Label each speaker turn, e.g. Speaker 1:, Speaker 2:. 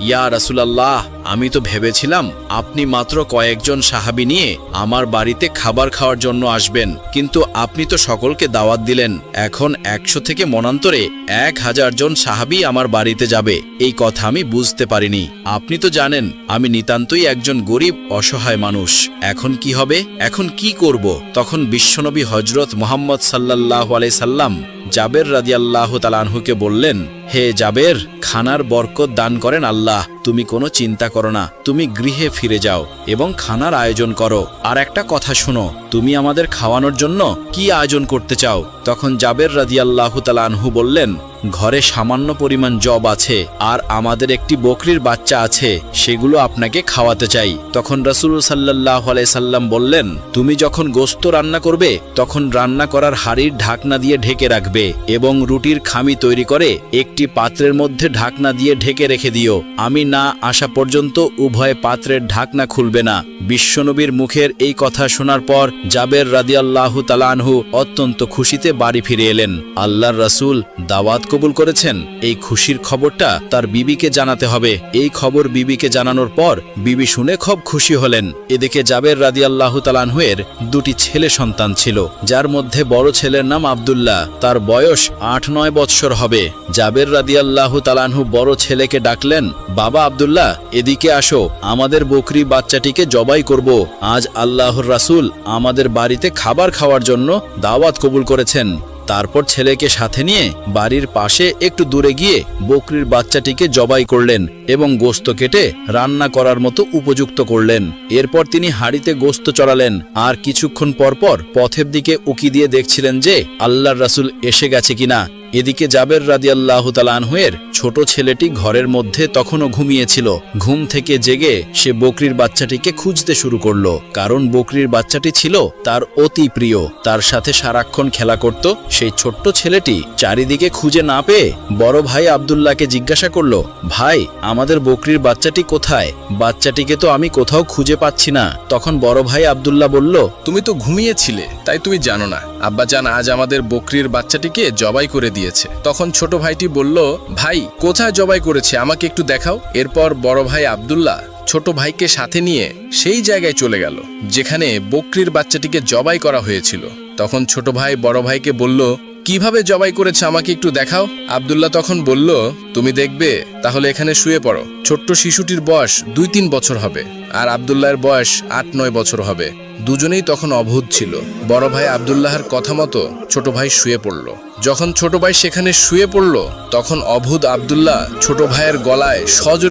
Speaker 1: ইয়া রাসূলুল্লাহ, আমি তো ভেবেছিলাম আপনি মাত্র কয়েকজন সাহাবী নিয়ে আমার বাড়িতে খাবার খাওয়ার জন্য আসবেন, কিন্তু আপনি তো সকলকে দাওয়াত দিলেন। এখন 100 থেকে মনান্তরে 1000 জন সাহাবী আমার বাড়িতে যাবে, এই কথা আমি বুঝতে পারিনি। আপনি তো জানেন আমি নিতান্তই একজন গরিব অসহায় মানুষ। এখন কি হবে, এখন কি করব? তখন বিশ্বনবী হযরত মুহাম্মদ সাল্লাল্লাহু আলাইহি সাল্লাম জাবের রাদিয়াল্লাহু তাআলা আনহুকে বললেন, হে জাবের, খানার বরকত দান করেন আল্লাহ, তুমি কোনো চিন্তা করো না, তুমি গৃহে ফিরে যাও এবং খানার আয়োজন করো। আর একটা কথা শোনো, তুমি আমাদের খাওয়ানোর জন্য কি আয়োজন করতে চাও? তখন জাবের রাদিয়াল্লাহু তাআলা আনহু বললেন, ঘরে সামান্য পরিমাণ জব আছে আর আমাদের একটি বকরির বাচ্চা আছে, সেগুলো আপনাকে খাওয়াতে চাই। তখন রাসূল সাল্লাল্লাহু আলাইহি সাল্লাম বললেন, তুমি যখন গোশত রান্না করবে তখন রান্না করার হাঁড়ির ঢাকনা দিয়ে ঢেকে রাখবে এবং রুটির খামি তৈরি করে একটি পাত্রের মধ্যে ঢাকনা দিয়ে ঢেকে রেখে দিও। আমি না আসা পর্যন্ত উভয় পাত্রের ঢাকনা খুলবে না। বিশ্বনবীর মুখের এই কথা শোনার পর জাবের রাদিয়াল্লাহু তাআলা আনহু অত্যন্ত খুশিতে বাড়ি ফিরে এলেন। আল্লাহর রাসূল দাওয়াত কবুল করেছেন, এই খুশির খবরটা তার বিবিকে জানাতে হবে। এই খবর বিবিকে জানানোর পর বিবি শুনে খুব খুশি হলেন। এদিকে জাবের রাদিয়াল্লাহু তাআলা আনহুর দুটি ছেলে সন্তান ছিল, যার মধ্যে বড় ছেলের নাম আব্দুল্লাহ, তার বয়স 8-9 বৎসর হবে। জাবের রাদিয়াল্লাহু তাআলা আনহু বড় ছেলেকে ডাকলেন, বাবা আব্দুল্লাহ, এদিকে আসো, আমাদের বকরি বাচ্চাটিকে জবাই করব। আজ আল্লাহর রাসূল আমাদের বাড়িতে খাবার খাওয়ার জন্য দাওয়াত কবুল করেছেন। তারপর ছেলেকে সাথে নিয়ে বাড়ির পাশে একটু দূরে গিয়ে বকরির বাচ্চাটিকে জবাই করলেন এবং গোশত কেটে রান্না করার মতো উপযুক্ত করলেন। এরপর তিনি হাঁড়িতে গোশত চড়ালেন আর কিছুক্ষণ পরপর পথের দিকে উকি দিয়ে দেখছিলেন যে আল্লাহর রাসূল এসে গেছে কিনা। এদিকে জাবের রাদিয়াল্লাহু তাআলা আনহুর ছোট ছেলেটি ঘরের মধ্যে তখনও ঘুমিয়েছিল। ঘুম থেকে জেগে সে বকরির বাচ্চাটিকে খুঁজতে শুরু করলো, কারণ বকরির বাচ্চাটি ছিল তার অতি প্রিয়, তার সাথে সারাক্ষণ খেলা করত। সেই ছোট্ট ছেলেটি চারিদিকে খুঁজে না পেয়ে বড় ভাই আব্দুল্লাহকে জিজ্ঞাসা করলো, ভাই, আমাদের বকরির বাচ্চাটি কোথায়? বাচ্চাটিকে তো আমি কোথাও খুঁজে পাচ্ছি না। তখন বড় ভাই আব্দুল্লাহ বলল,
Speaker 2: তুমি তো ঘুমিয়েছিলে, তাই তুমি জানো না। আব্বাজান আজ আমাদের বকরির বাচ্চাটিকে জবাই করে দিয়েছে। তখন ছোট ভাইটি বলল, ভাই, কোথায় জবাই করেছে, আমাকে একটু দেখাও। এরপর বড় ভাই আব্দুল্লাহ ছোট ভাইকে সাথে নিয়ে সেই জায়গায় চলে গেল যেখানে বকরির বাচ্চাটিকে জবাই করা হয়েছিল। তখন ছোট ভাই বড় ভাইকে বলল, কিভাবে জবাই করেছে আমাকে একটু দেখাও। আব্দুল্লাহ তখন বলল, তুমি দেখবে, তাহলে এখানে শুয়ে পড়ো। ছোট্ট শিশুটির বয়স 2-3 বছর হবে আর আব্দুল্লাহর বয়স 8-9 বছর হবে। দুজনেই তখন অবুঝ ছিল। বড় ভাই আব্দুল্লাহর কথা মতো ছোট ভাই শুয়ে পড়ল। যখন ছোট ভাই সেখানে শুয়ে পড়ল তখন অবুঝ আব্দুল্লাহ ছোট ভাইয়ের গলায় সজোরে